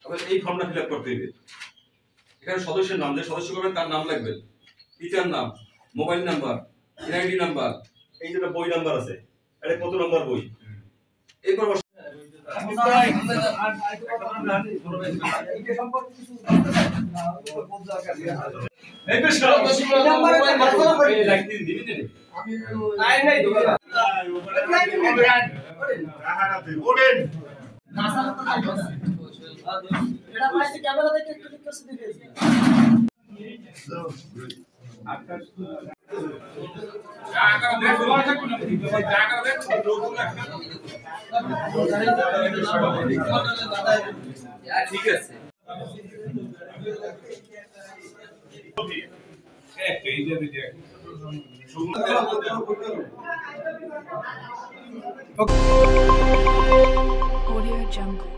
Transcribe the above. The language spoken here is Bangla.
তাহলে এই ফর্মটা ফিল আপ করতে হবে। এখানে সদস্যের নাম, যে সদস্য করবেন তার নাম লাগবে, পিতার নাম, মোবাইল নাম্বার, এনআইডি নাম্বার, এই যেটা বই নাম্বার আছে, এটা কত নাম্বার বই, এরপর ঠিক আছে। Audio Jungle.